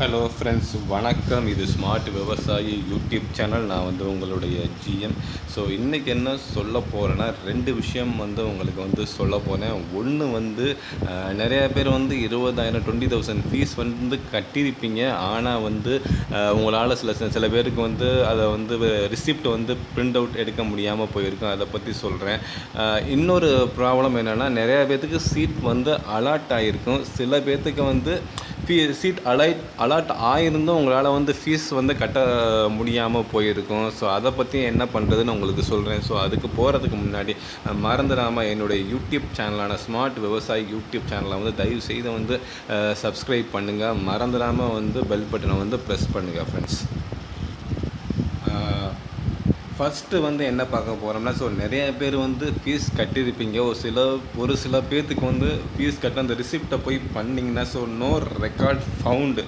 Hello friends, வணக்கம். இது smart விவசாயி யூடியூப் சேனல். நான் உங்களுடைய ஜிஎம். ஸோ இன்றைக்கி என்ன சொல்ல போகிறேன்னா, 2 விஷயம் உங்களுக்கு சொல்ல போகிறேன். ஒன்று நிறையா பேர் 20,000 20,000 ஃபீஸ் கட்டியிருப்பீங்க. ஆனால் உங்களால் சில பேருக்கு அதை ரிசிப்ட் பிரிண்ட் அவுட் எடுக்க முடியாமல் போயிருக்கும். அதை பற்றி சொல்கிறேன். இன்னொரு ப்ராப்ளம் என்னென்னா, நிறையா பேர்த்துக்கு சீட் அலாட் ஆகிருக்கும். சில பேர்த்துக்கு சீட் அலாட் ஆகிருந்தும் உங்களால் ஃபீஸ் கட்ட முடியாமல் போயிருக்கும். ஸோ அதை பற்றி என்ன பண்ணுறதுன்னு உங்களுக்கு சொல்கிறேன். ஸோ அதுக்கு போகிறதுக்கு முன்னாடி மறந்துடாமல் என்னுடைய யூடியூப் சேனலான ஸ்மார்ட் விவசாயி யூடியூப் சேனலை தயவு செய்து சப்ஸ்கிரைப் பண்ணுங்கள். மறந்துடாமல் பெல் பட்டனை ப்ரெஸ் பண்ணுங்கள் ஃப்ரெண்ட்ஸ். ஃபஸ்ட்டு என்ன பார்க்க போகிறோம்னா, ஸோ நிறைய பேர் ஃபீஸ் கட்டியிருப்பீங்க. ஒரு சில பேர்த்துக்கு ஃபீஸ் கட்ட அந்த ரிசிப்டை போய் பண்ணிங்கன்னா, ஸோ நோ ரெக்கார்ட் ஃபவுண்டு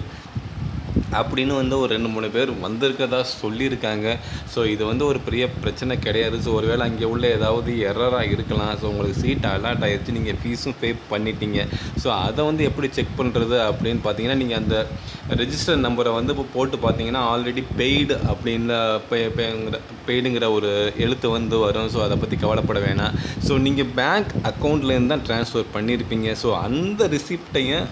அப்படின்னு ஒரு 2-3 பேர் வந்திருக்கதா சொல்லியிருக்காங்க. ஸோ இது ஒரு பெரிய பிரச்சனை கிடையாது. ஸோ ஒருவேளை அங்கே உள்ள ஏதாவது எரராக இருக்கலாம். ஸோ உங்களுக்கு சீட் அலாட் ஆகிடுச்சு, நீங்கள் ஃபீஸும் பே பண்ணிட்டீங்க. ஸோ அதை எப்படி செக் பண்ணுறது அப்படின்னு பார்த்தீங்கன்னா, நீங்கள் அந்த ரெஜிஸ்டர் நம்பரை இப்போ போட்டு பார்த்தீங்கன்னா ஆல்ரெடி பெய்டு அப்படின்னு பெய்டுங்கிற ஒரு எழுத்து வரும். ஸோ அதை பற்றி கவலைப்பட வேணாம். ஸோ நீங்கள் பேங்க் அக்கௌண்ட்லேருந்து தான் ட்ரான்ஸ்ஃபர் பண்ணியிருப்பீங்க. ஸோ அந்த ரிசிப்டையும்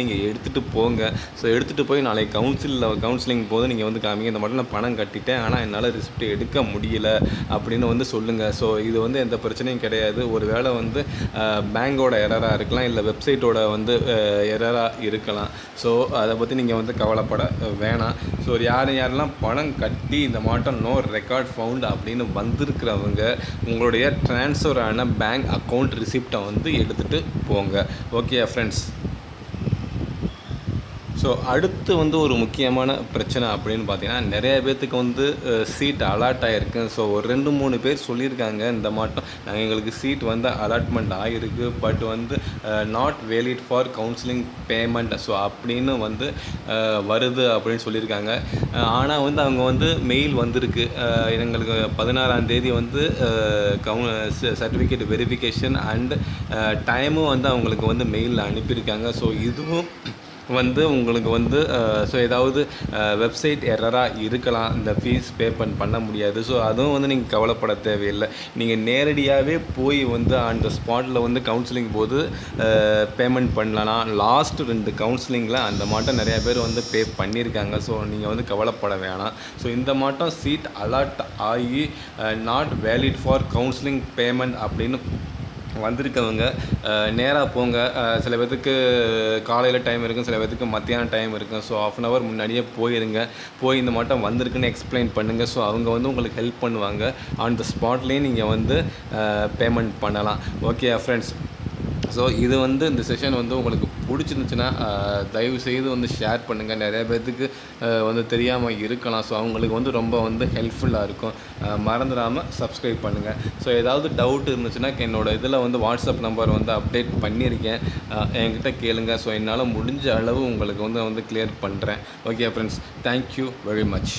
நீங்கள் எடுத்துகிட்டு போங்க. ஸோ எடுத்துகிட்டு போய் நாளைக்கு கவுன்சிலிங் போது நீங்கள் காமிங்க, இந்த மட்டும் நான் பணம் கட்டிட்டேன், ஆனால் என்னால் ரிசிப்ட் எடுக்க முடியல அப்படின்னு சொல்லுங்கள். ஸோ இது எந்த பிரச்சனையும் கிடையாது. ஒரு வேளை பேங்கோட எரராக இருக்கலாம், இல்லை வெப்சைட்டோட எரராக இருக்கலாம். ஸோ அதை பற்றி நீங்கள் கவலைப்பட வேணாம். ஸோ யாரெல்லாம் பணம் கட்டி இந்த மாட்டம் நோ ரெக்கார்ட் ஃபவுண்ட் அப்படின்னு வந்திருக்கிறவங்க உங்களுடைய ட்ரான்ஸ்ஃபர் ஆன பேங்க் அக்கௌண்ட் ரிசிப்டை எடுத்துகிட்டு போங்க. Okay friends. ஸோ அடுத்து ஒரு முக்கியமான பிரச்சனை அப்படின்னு பார்த்தீங்கன்னா, நிறைய பேர்த்துக்கு சீட் அலாட் ஆகிருக்கு. ஸோ ஒரு 2-3 பேர் சொல்லியிருக்காங்க, இந்த மாட்டம் எங்களுக்கு சீட் அலாட்மெண்ட் ஆகிருக்கு, but not valid for counselling payment so அப்படின்னு வருது அப்படின்னு சொல்லியிருக்காங்க. ஆனால் அவங்க மெயில் வந்திருக்கு, எங்களுக்கு 16ஆம் தேதி சர்டிஃபிகேட் வெரிஃபிகேஷன் அண்ட் டைமும் அவங்களுக்கு மெயிலில் அனுப்பியிருக்காங்க. ஸோ இதுவும் உங்களுக்கு ஸோ ஏதாவது வெப்சைட் எரராக இருக்கலாம், இந்த ஃபீஸ் பே பண்ண முடியாது. ஸோ அதுவும் நீங்கள் கவலைப்பட தேவையில்லை. நீங்கள் நேரடியாகவே போய் அந்த ஸ்பாட்டில் கவுன்சிலிங் போது பேமெண்ட் பண்ணலாம். லாஸ்ட் 2 கவுன்சிலிங்கில் அந்த மாட்டம் நிறையா பேர் பே பண்ணியிருக்காங்க. ஸோ நீங்கள் கவலைப்பட வேணாம். ஸோ இந்த மாட்டம் சீட் அலாட் ஆகி not valid for counselling payment அப்படின்னு வந்திருக்கவங்க நேராக போங்க. சில பேர்த்துக்கு காலையில் டைம் இருக்கும், சில பேர்த்துக்கு மத்தியானம் டைம் இருக்கும். ஸோ ½ hour முன்னாடியே போயிருங்க. போய் இந்த மாட்டம் வந்திருக்குன்னு எக்ஸ்பிளைன் பண்ணுங்கள். ஸோ அவங்க உங்களுக்கு ஹெல்ப் பண்ணுவாங்க. ஆன் த ஸ்பாட்லேயே நீங்கள் பேமெண்ட் பண்ணலாம். Okay friends. ஸோ இது இந்த செஷன் உங்களுக்கு பிடிச்சிருந்துச்சுன்னா தயவுசெய்து ஷேர் பண்ணுங்கள். நிறைய பேர்த்துக்கு தெரியாமல் இருக்கலாம். ஸோ அவங்களுக்கு ரொம்ப ஹெல்ப்ஃபுல்லாக இருக்கும். மறந்துடாமல் சப்ஸ்கிரைப் பண்ணுங்கள். ஸோ ஏதாவது டவுட் இருந்துச்சுன்னா என்னோடய இதில் வாட்ஸ்அப் நம்பர் அப்டேட் பண்ணியிருக்கேன், என்கிட்ட கேளுங்க. ஸோ என்னால் முடிஞ்ச அளவு உங்களுக்கு கிளியர் பண்ணுறேன். Okay friends, thank you very much.